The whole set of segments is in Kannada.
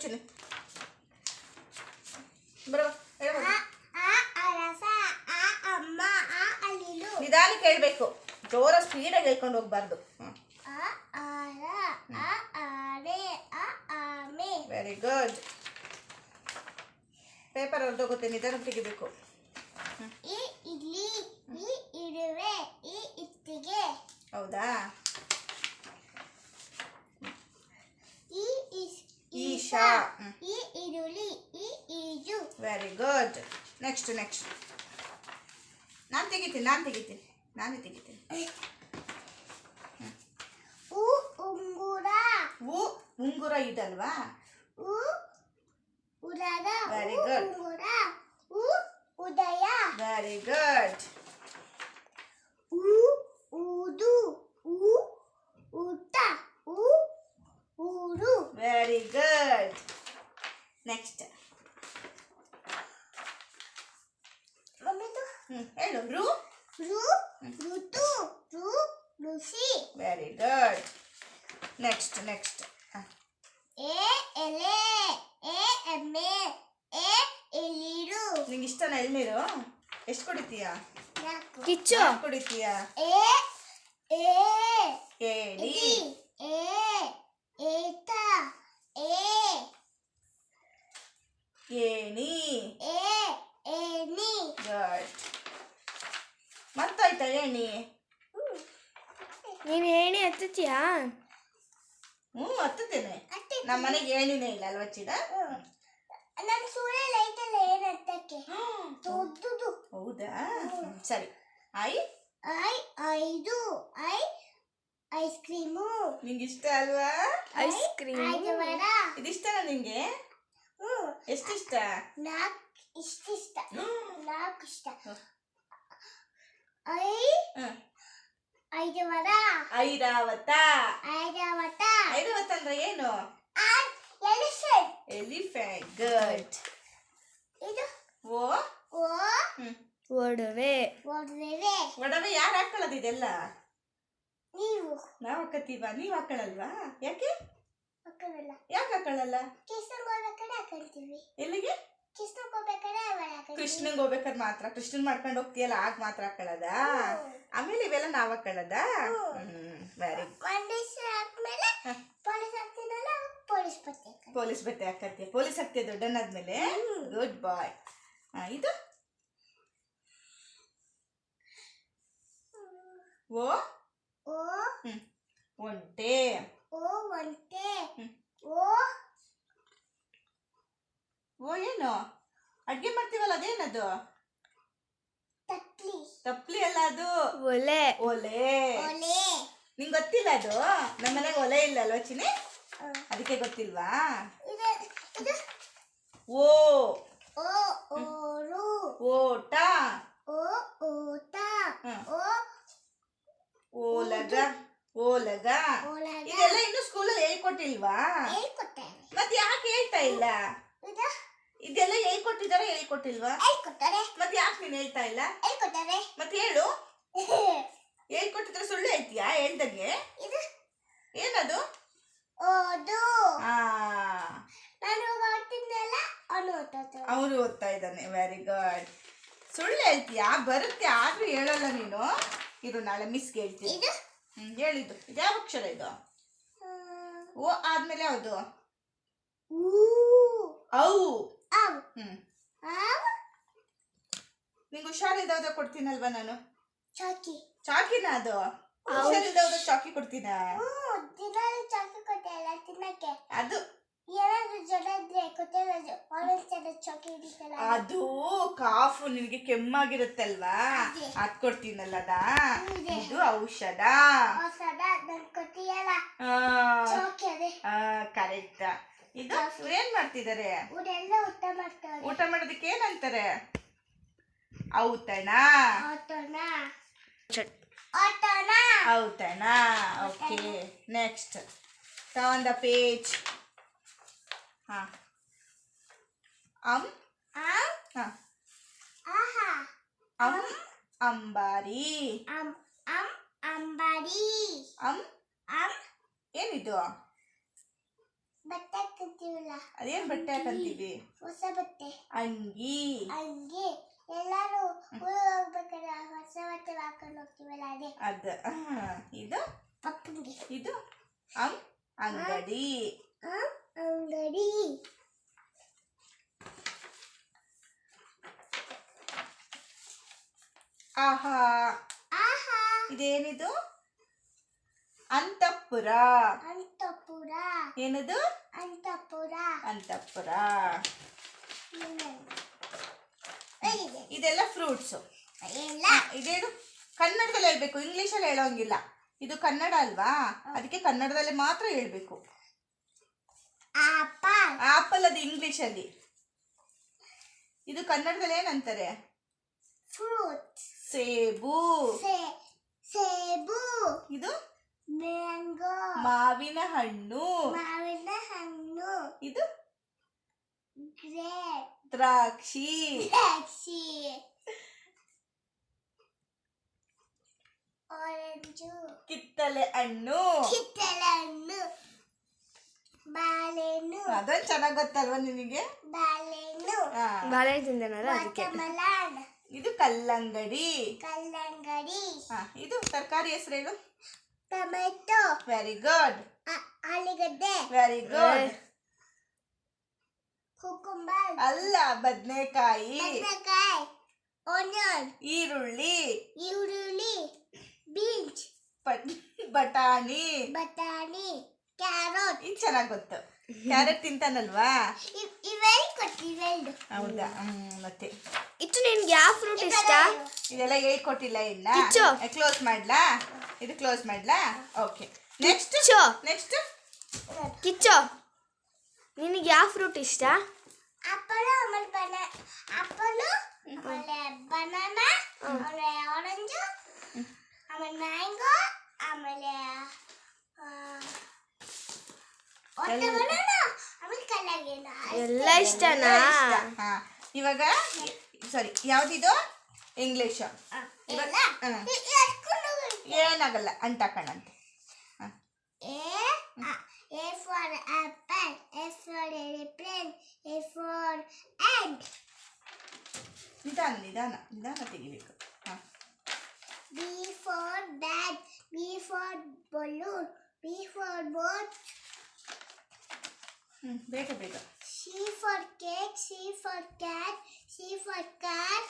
ಚಿನ್ನಿ ಬರೋ ನಿಧಾನಕ್ಕೆ ಹೇಳ್ಬೇಕು, ಜೋರ ಸ್ಪೀಡಾಗಿ ಹೇಳ್ಕೊಂಡು ಹೋಗ್ಬಾರ್ದು. Very good. ಪೇಪರ್ ಹೊರದೋಗುತ್ತೆ, ನಿಧಾನಕ್ಕೆ ತೆಗಿಬೇಕು. ಈ ಇಡ್ಲಿ, ಈ ಇರುವೆ, ಈ ಇಟ್ಟಿಗೆ. ಹೌದಾ? ಈ ಈಶಾ, ಈ ಈರುಳ್ಳಿ, ಈ ಈಜು. Very good. ನೆಕ್ಸ್ಟ್ ನಾನೇ ತೆಗಿತೀನಿ. ಉಂಗುರ. ಉಂಗುರ ಇದಲ್ವಾ? ಉರದ. Very good. ಉಂಗುರ. ಉದಯ. Very good. ಊದು. ಊಟ. ಊರು. Very good. ನೆಕ್ಸ್ಟ್ ಹೇಳು. ಋತು. ಋಷಿ. Very good. ನೆಕ್ಸ್ಟ್ ಎಲೆ. ಎಮ್ಮೆ. ಎಳೀರು. ನಿಂಗೆ ಇಷ್ಟನಾ ಎಳ್ನೀರು? ಎಷ್ಟು ಕುಡಿತೀಯಾ? ಕಿಚ್ಚು ಕುಡಿತೀಯಾ? ಏಡಿ. ಏತ. ಏಣಿ. ಏನಿ. ಗುಡ್. ಮತ್ತಾಯ್ತಾ ಏಣಿ? ನೀನು ಏಣಿ ಹತ್ತುತ್ತೀಯಾ? ಹತ್ತುತ್ತೇನೆ. ನಮ್ಮ ಮನೆಗೆ ಏಣಿನೇ ಇಲ್ಲ ಅಲ್ವಾ ಚಿಡ? ನನ್ನ ಸೂರ್ಯ ಲೈಟ್ ಎಲ್ಲ ಏನಂತಕ್ಕೆ ದೊಡ್ಡದು. ಹೌದಾ? ಸರಿ. ಐದು. Ice cream. ನಿಂಗೆ ಇಷ್ಟ ಅಲ್ವಾ ಐಸ್ ಕ್ರೀಮ್? ಇದಿಷ್ಟನಾ ನಿಂಗೆ? ಎಷ್ಟಿಷ್ಟ? ಇಷ್ಟ. 4 ಇಷ್ಟ. ಐರಾವತ. ಐರಾವತ ಅಂದ್ರೆ ಏನು? ಎಲಿಫೆಂಟ್. ಗುಡ್. ಇದು ಒಡವೆ. ಒಡವೆ ಯಾರು ಹಾಕೊಳ್ಳೋದು ಇದೆಲ್ಲ? ನೀವು. ನಾವು ಹಾಕತ್ತೀವ, ನೀವು ಹಾಕೊಳ್ಳಲ್ವಾ? ಯಾಕೆ ಹಾಕಲ್ಲ. ಯಾಕೆ ಹಾಕೊಳ್ಳಲ್ಲ? ಕೃಷ್ಣಗೋಬೇಕಾದ್ರೆ ಹಾಕೊಳ್ತೀವಿ. ಎಲ್ಲಿಗೆ? ಕೃಷ್ಣಂಗೆ ಹೋಗ್ಬೇಕಾದ್ರೆ ಮಾತ್ರ. ಕೃಷ್ಣನ್ ಮಾಡ್ಕೊಂಡು ಹೋಗ್ತೀಯಲ್ಲ ಆಗ ಮಾತ್ರ ಹಾಕೊಳ್ಳೋದ? ಆಮೇಲೆ ಇವೆಲ್ಲ ನಾವ್ ಹಾಕೊಳ್ಳೋದ? ವೆರಿ ಪೊಲೀಸ್ ಬಟ್ಟೆ ಹಾಕತ್ತೀಯ. ಪೊಲೀಸ್ ಹಾಕ್ತೀಯ ದೊಡ್ಡನಾದ್ಮೇಲೆ? ಗುಡ್ ಬಾಯ್. ಇದು ಒಂಟೆ. ಏನು ಅಡ್ಗೆ ಮಾಡ್ತೀವಲ್ಲ ಅದೇನದು? ತಪ್ಲಿ ಅಲ್ಲ ಅದು, ಒಲೆ. ನಿಂಗೆ ಗೊತ್ತಿಲ್ಲ ಅದು? ನಮ್ಮ ಮನೆಗೆ ಒಲೆ ಇಲ್ಲ ಅಲ್ವಾ ಚಿನಿ? ಅದಕ್ಕೆ ಗೊತ್ತಿಲ್ವಾ? ಓಟ. ಓಲಗ. ಇದೆಲ್ಲ ಇನ್ನು ಸ್ಕೂಲಲ್ಲಿ ಹೇಳ್ಕೊಟ್ಟಿಲ್ವಾ? ಮತ್ತೆ ಯಾಕೆ ಹೇಳ್ತಾ ಇಲ್ಲ? ಇದೆಲ್ಲ ಹೇಳ್ಕೊಟ್ಟಿಲ್ವಾ? ಮತ್ತೆ ಯಾಕೆ ನೀನ್ ಹೇಳ್ತಾ ಇಲ್ಲ? ಮತ್ತೆ ಹೇಳು. ಹೇಳ್ಕೊಟ್ಟಿದ್ರೆ ಸುಳ್ಳು ಹೇಳ್ತೀಯಾ? ಹೇಳ್ದಂಗೆ. ಏನದು? ಅವನು ಓದ್ತಾ ಇದ್ದಾನೆ. Very good. ಸುಳ್ಳು ಹೇಳ್ತೀಯಾ? ಬರುತ್ತೆ ಆದ್ರೂ ಹೇಳಲ್ಲ ನೀನು. ಇದು ನಾಳೆ ಮಿಸ್ಗೆ ಹೇಳ್ತೀನಿ. ಹೇಳಿದ್ದು ಇದ್ಯಾವ ಅಕ್ಷರ ಇದು? ಓ ಆದ್ಮೇಲೆ ಯಾವುದು? ನಿಂಗೆ ಹುಷಾರಿಲ್ದವ್ದ ಕೊಡ್ತೀನಲ್ವಾ ನಾನು? ಚಾಕಿನ ಅದು? ಹುಷಾರಿಲ್ದವ್ದ ಚಾಕಿ ಕೊಡ್ತೀನ? ಅದು ಅದು ಕಾಫು ನಿನಗೆ ಕೆಮ್ಮಾಗಿರುತ್ತಲ್ವಾ ಅದ್ ಕೊಡ್ತೀನಲ್ಲ ಅದ. ಇದು ಔಷಧ. ಕರೆಕ್ಟ್. ಇದು ಏನ್ ಮಾಡ್ತಿದ್ದಾರೆ? ಊಟ ಮಾಡೋದಕ್ಕೆ ಏನಂತಾರೆ? ಔತಣ. Okay. Next turn the page. ಅಂಬಾರಿ. ಏನಿದು? ಬತ್ತಕ. ಹಾಕಂತೀವಲ್ಲ. ಅದೇನ್ ಬಟ್ಟೆ ಹಾಕಂತೀವಿ? ಹೊಸ ಬಟ್ಟೆ. ಅಂಗಿ. ಹಂಗೆ ಎಲ್ಲಾರು ಊರಿಗೆ ಹೋಗ್ಬೇಕಾದ್ರೆ ಹೊಸ ಬಟ್ಟೆ ಹಾಕೊಂಡು ಹೋಗ್ತೀವಲ್ಲ ಅದೇ. ಇದು ಪಕ್ಕಂಗೆ. ಇದು ಅಂಗಡಿ. ಅಂಗಡಿ. ಆಹಾ. ಆಹಾ. ಇದೇನಿದು? ಅಂತಃಪುರ. ಅಂತಃಪುರ. ಏನದು? ಅಂತಃಪುರ. ಅಂತಃಪುರ. ಹೇಗಿದೆ? ಇದೆಲ್ಲ ಫ್ರೂಟ್ಸು. ಎಲ್ಲ ಇದೇನು ಕನ್ನಡದಲ್ಲಿ ಹೇಳ್ಬೇಕು, ಇಂಗ್ಲಿಷಲ್ಲಿ ಹೇಳೋಂಗಿಲ್ಲ. ಇದು ಕನ್ನಡ ಅಲ್ವಾ, ಅದಕ್ಕೆ ಕನ್ನಡದಲ್ಲಿ ಮಾತ್ರ ಹೇಳ್ಬೇಕು. ಆಪಲ್. ಆಪಲ್ ಅದು ಇಂಗ್ಲಿಷಲ್ಲಿ. ಇದು ಕನ್ನಡದಲ್ಲಿ ಏನಂತಾರೆ? ಫ್ರೂಟ್. ಸೇಬು. ಸೇಬು. ಇದು ಮ್ಯಾಂಗೋ. ಮಾವಿನ ಹಣ್ಣು. ಮಾವಿನ ಹಣ್ಣು. ಇದು ಗ್ರೇಪ್. ದ್ರಾಕ್ಷಿ. ದ್ರಾಕ್ಷಿ. ಆರೆಂಜು. ಕಿತ್ತಳೆ ಹಣ್ಣು. ಕಿತ್ತಳೆ ಹಣ್ಣು. ಬಾಳೆಹಣ್ಣು. ಅದೊಂದು ಚೆನ್ನಾಗಿ ಗೊತ್ತಲ್ವಾ ನಿನಗೆ? ಬಾಳೆಹಣ್ಣು. ಬಾಳೆ ತಿಂದನಲ್ಲ ಅದಕ್ಕೆ. ವಾಟರ್ಮೆಲನ್. ಇದು ಕಲ್ಲಂಗಡಿ. ಕಲ್ಲಂಗಡಿ. ಇದು ತರಕಾರಿ ಹೆಸರು ಹೇಳು. ಟೊಮೆಟೊ. Very good. ಆಲೂಗಡ್ಡೆ. Very good. ಕುಕುಂಬರ್. ಅಲ್ಲ, ಬದನೆಕಾಯಿ. ಬದನೆಕಾಯಿ. ಆನಿಯನ್. ಈರುಳ್ಳಿ. ಈರುಳ್ಳಿ. ಬೀನ್ಸ್. ಬಟಾಣಿ. ಬಟಾಣಿ. ಕ್ಯಾರೆಟ್. ಇದು ಚೆನ್ನಾಗಿ ಗೊತ್ತು. ಕ್ಯಾರೆಟ್ ತಿಂತಾನಲ್ವಾ? ಇವೆರಡು. ಹೌದಾ? ಮತ್ತೆ ಇತ್ತು ನಿನ್ಗೆ ಯಾವ ಫ್ರೂಟ್ ಇಷ್ಟ? ಇದೆಲ್ಲ ಹೇಳ್ಕೊಟ್ಟಿಲ್ಲ ಇನ್ನ. ಕಿಚ್ಚು. ಕ್ಲೋಸ್ ಮಾಡ್ಲಾ? ಇದು ಕ್ಲೋಸ್ ಮಾಡ್ಲಾ? ಓಕೆ. ನೆಕ್ಸ್ಟ್ ನೆಕ್ಸ್ಟ್ ಕಿಚ್ಚು, ನಿನಗೆ ಯಾವ ಫ್ರೂಟ್ ಇಷ್ಟ? ಆಪಲ್. ಆಮೇಲೆ ಆಪಲ್. ಆಮೇಲೆ ಬನಾನಾ. ಆಮೇಲೆ ಆರೆಂಜ್. ಆಮೇಲೆ ಮ್ಯಾಂಗೋ. ಆಮೇಲೆ ವಾಟರ್ಮೆಲನ್. ಆಮೇಲೆ ಕಲ್ಲಂಗಡಿ. ಎಲ್ಲ ಇಷ್ಟನಾ? ಇವಾಗ ಸರಿ, ಯಾವ್ದಿದು? ಇಂಗ್ಲಿಷ್. ಏನಾಗಲ್ಲ, ಅಂಟಾಕಣಂತೆ. A for apple. A for airplane. A for ant. ನಿಧಾನ ನಿಧಾನ ನಿಧಾನ ತೆಗಿಬೇಕು. B for bag. B for balloon. B for boat. ಬೇಗ ಬೇಗ. C for cake. C for cat. C for cat.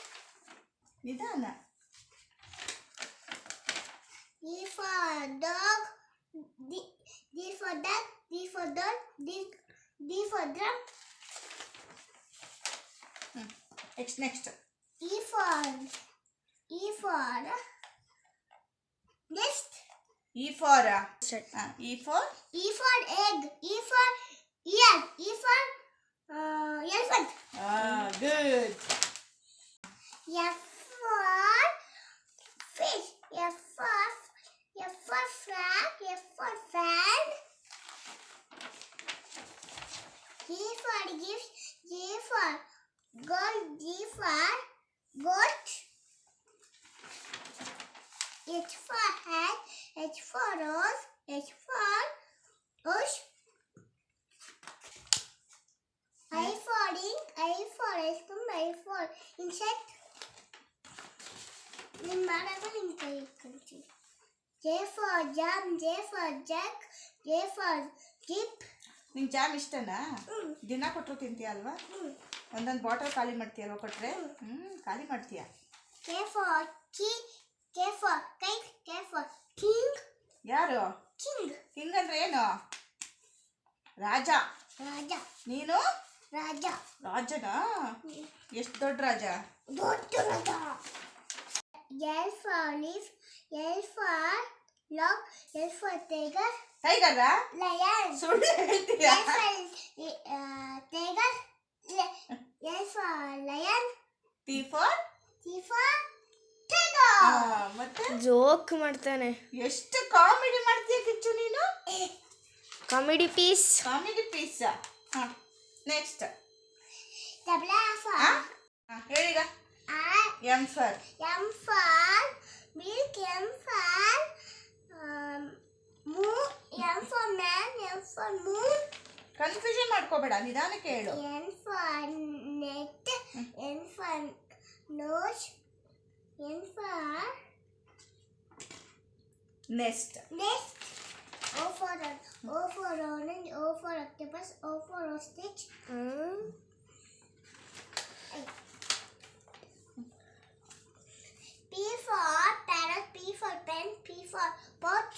ನಿಧಾನ. D for dog. D for duck. D for dog. D for drum. Next. E for nest. E for E for egg. E for ear. E for elephant. Good. F for fish. F for frog. F for fan. G for gift. G for gold. G for goat. H for hat. H for rose. H for bush. I for ink. I for ice cream. I for insect. ನೀನು ಮಾಡಾಗ ನಿನ್ನ ಕೈ ಇಟ್ಕೊಂತೀವಿ. J for jam. J for jack. J for jeep. ನಿಂಗೆ ಜಾಮ್ ಇಷ್ಟನಾ? ದಿನ ಕೊಟ್ಟರು ತಿಂತೀಯ ಅಲ್ವಾ? ಒಂದೊಂದು ಬಾಟಲ್ ಖಾಲಿ ಮಾಡ್ತೀಯಲ್ವ ಕೊಟ್ಟರೆ? ಖಾಲಿ ಮಾಡ್ತೀಯ. K for key. K for kite. K for king. ಯಾರು? king. ಕಿಂಗ್ ಅಂದ್ರೆ ಏನು? ರಾಜ. ರಾಜ. ನೀನು? ರಾಜ. ರಾಜನಾ? ಎಷ್ಟು ದೊಡ್ಡ ರಾಜ? ದೊಡ್ಡ ರಾಜ. L for leaf. L for log. L for tiger. ಟೈಗರ? Lion. ಸುಳ್ಳು ಹೇಳ್ತೀಯ? L for tiger. L for lion. T for tiger. ಮತ್ತೆ ಜೋಕ್ ಮಾಡ್ತಾನೆ. ಎಷ್ಟು ಕಾಮಿಡಿ ಮಾಡ್ತೀಯ ಕಿಚ್ಚು ನೀನು? Comedy piece. Comedy piece. Next. ಹೇಳೀಗ. M for milk. M for moon. M for man. M for moon. Confusion ಮಾಡ್ಕೋಬೇಡ, ನಿಧಾನಕ್ಕೆ ಹೇಳು. N for net, N for nose, N for nest. nest, O for orange, O for octopus, O for ostrich, P for parrot, P for pen, P for pot,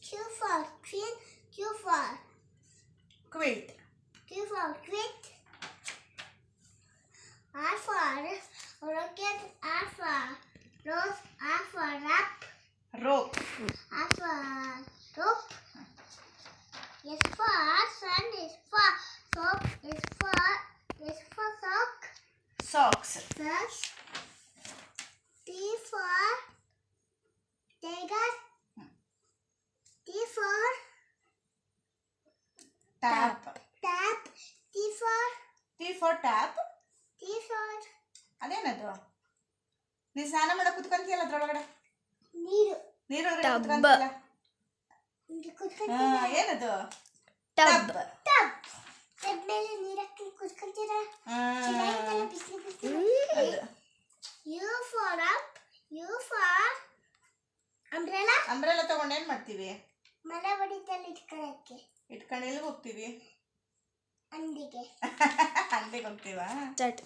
Q for queen, Q for quilt. quit, R for rocket, R for rose, R for wrap, rope. R for rope, S for sun, S for soap, S for sock, socks. socks, T for tiger, T for tap. tap, T for T for tap. ಅದೇನದು? ನೀ ಸ್ನಾನ ಮಾಡಕ್ ಕುತ್ಕೊಂತೀಯಲ್ಲ ಅದ್ರೊಳಗಡೆ, ನೀರು ನೀರೊಳಗಡೆ Tub. ಕುತ್ಕೊಂತೀಯಲ್ಲ. ಹಿಂಗೆ ಹಾ, ಕುತ್ಕೊಂತೀರ ಏನದು? ಟಬ್. ಟಬ್ ಟಬ್ ಮೇಲೆ ನೀರು ಹಾಕಿ ಕುತ್ಕೊಂತೀರ ಚೆನ್ನಾಗಿತ್ತಲ್ಲ ಬಿಸಿಲು ಬಿಸಿಲು ಅದು. U for up U for umbrella umbrella ತಗೊಂಡು ಏನ್ ಮಾಡ್ತೀವಿ? ಮಳೆ ಹೊಡಿತಲ್ಲಿ ಇಟ್ಕೊಳಕ್ಕೆ ಇಟ್ಕೊಂಡು ಎಲ್ಲಿಗೆ ಹೋಗ್ತೀವಿ? ಅಂದಿಗೆ ಅಂಗಡಿಗೆ ಹೋಗ್ತೀವಾ? ಸ್ಟಾರ್ಟ್.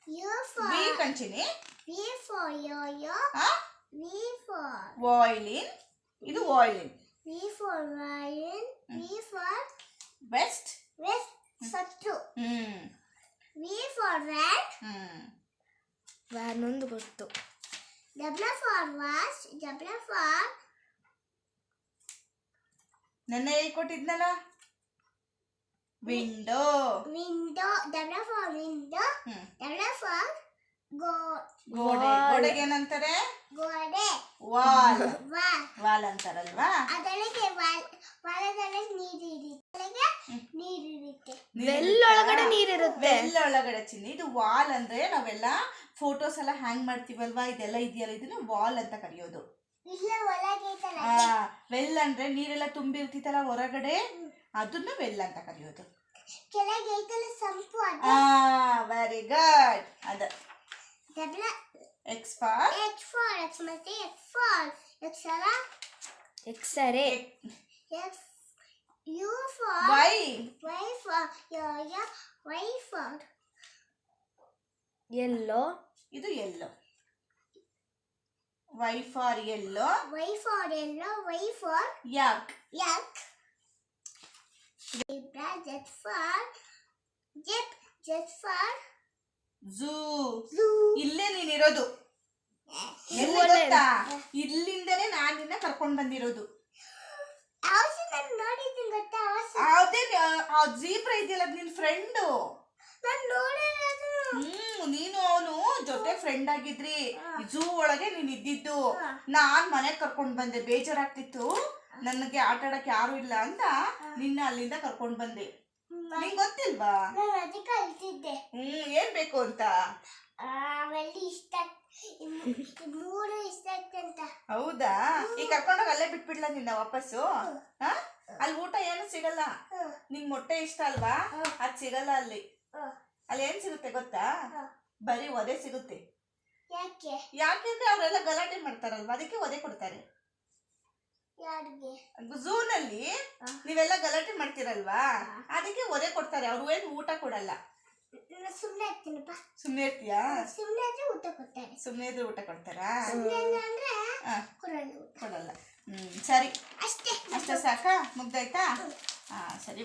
ಯು ವಿ ಫಾರ್ ಕಂಚಿನಿ. V for yoyo V for violin. ಇದು violin. V for violin V for best. Vest ಸತ್ತು hmm V for rat hmm ವ್ಯಾನೊಂದು ಗೊತ್ತು. W for wash W for ನೆನ್ನೆ ಹೇಳ್ಕೊಟ್ಟಿದ್ನಲ್ಲ, window. Window W for window hmm W for ಗೋಡೆ. ಗೋಡೆಗೆ ಏನಂತಾರೆ? ಗೋಡೆ ವಾಲ್. Wall wall ಅಂತಾರಲ್ವಾ? ಅದರೊಳಗೆ ವಾಲದೊಳಗೆ ನೀರಿರುತ್ತೆ ವೆಲ್ ಒಳಗಡೆ ನೀರಿರುತ್ತೆ. ವೆಲ್ ಒಳಗಡೆ ಚಿನ್ನಿ. ಇದು ವಾಲ್ ಅಂದ್ರೆ ನಾವೆಲ್ಲ ಫೋಟೋಸ್ ಎಲ್ಲ ಹ್ಯಾಂಗ್ ಮಾಡ್ತೀವಲ್ವಾ, ಇದೆಲ್ಲ ಇದೆಯಲ್ಲ, ಇದನ್ನ ವಾಲ್ ಅಂತ ಕರೆಯೋದು. ಇಲ್ಲ ಒಳಗೆ ಐತಲ್ಲ ವೆಲ್ ಅಂದ್ರೆ ನೀರೆಲ್ಲ ತುಂಬಿರ್ತಿತ್ತಲ್ಲ ಹೊರಗಡೆ, ಅದನ್ನ ವೆಲ್ ಅಂತ ಕರೆಯೋದು. ಕೆಳಗೆ ಐತಲ್ಲ ಸಂಪು ಅದು ವೆರಿ ಗುಡ್. ಅದ W X for H for X ಮತ್ತೆ ಎಫ್ ಫಾರ್ ಎಕ್ಸರ x-ray. F U for Y. Y for yo Y for yellow. ಇದು yellow. Y for yellow. Y for yellow Y for yak. yak zebra jet for zoo. zoo ಇಲ್ಲೇ ನೀನಿರೋದು. ಎಲ್ಲಿ ಗೊತ್ತಾ? ಇಲ್ಲಿಂದನೇ ನಾನು ನಿನ್ನ ಕರ್ಕೊಂಡ್ ಬಂದಿರೋದು. ಹೌಸ್ ನಾನು ನೋಡಿದ್ದೀನಿ ಗೊತ್ತಾ ಹೌಸ್ ಅದೇ ಆ ಜೀಬ್ರಾ ಇದೆಯಲ್ಲ, ಅದು ನಿನ್ ಫ್ರೆಂಡು. ನಾನು ನೋಡಿರೋದು ನೀನು ಅವನು ಜೊತೆ ಫ್ರೆಂಡ್ ಆಗಿದ್ರಿ. ಝೂ ಒಳಗೆ ನೀನ್ ಇದ್ದಿದ್ದು. ನಾನ್ ಮನೆಗ್ ಕರ್ಕೊಂಡ್ ಬಂದೆ, ಬೇಜಾರಾಗ್ತಿತ್ತು ನನಗೆ ಆಟ ಆಡಕ್ ಯಾರು ಇಲ್ಲ ಅಂತ ನಿನ್ನ ಅಲ್ಲಿಂದ ಕರ್ಕೊಂಡ್ ಬಂದೆ. ನಿಂಗ್ ಗೊತ್ತಿಲ್ವಾ? ನಾನು ಅದಕ್ಕೆ ಕಲ್ತಿದ್ದೆ ಏನ್ ಬೇಕು ಅಂತ? ಅವೆಲ್ಲ ಇಷ್ಟ ಮೂರು ಇಷ್ಟ ಅಂತ. ಹೌದಾ? ಈಗ ಕರ್ಕೊಂಡೋಗಿ ಅಲ್ಲೇ ಬಿಟ್ಬಿಡ್ಲಾ ನಿನ್ನ ವಾಪಸ್ಸು? ಅಲ್ಲಿ ಊಟ ಏನು ಸಿಗಲ್ಲ. ನಿಂಗ್ ಮೊಟ್ಟೆ ಇಷ್ಟ ಅಲ್ವಾ? ಅದ್ ಸಿಗಲ್ಲ ಅಲ್ಲಿ. ಅಲ್ಲಿ ಏನ್ ಸಿಗುತ್ತೆ ಗೊತ್ತಾ? ಬರೀ ಒದೆ ಸಿಗುತ್ತೆ. ಯಾಕೆ? ಯಾಕೆಂದ್ರೆ ಅವರೆಲ್ಲ ಗಲಾಟೆ ಮಾಡ್ತಾರಲ್ವಾ, ಅದಕ್ಕೆ ಒದೆ ಕೊಡ್ತಾರೆ. ಯಾರಿಗೆ? ಝೂನಲ್ಲಿ ನೀವೆಲ್ಲ ಗಲಾಟೆ ಮಾಡ್ತೀರಲ್ವಾ, ಅದಕ್ಕೆ ಒದೆ ಕೊಡ್ತಾರೆ. ಅವ್ರು ಏನು ಊಟ ಕೊಡಲ್ಲ. ಸುಮ್ಮನೆ ಇರ್ತೀನಪ್ಪ. ಸುಮ್ಮನೆ ಇರ್ತೀಯಾ? ಸುಮ್ಮನೆ ಇದ್ರೆ ಊಟ ಕೊಡ್ತಾರೆ. ಸುಮ್ಮನೆ ಇದ್ರೆ ಊಟ ಕೊಡ್ತಾರಾ? ಸುಮ್ಮನೆ ಅಂದ್ರೆ ಕೊಡಲ್ಲ. ಕೊಡಲ್ಲ. ಸರಿ, ಅಷ್ಟೇ. ಅಷ್ಟೇ ಸಾಕಾ? ಮುಗ್ದಾಯ್ತಾ? ಸರಿ.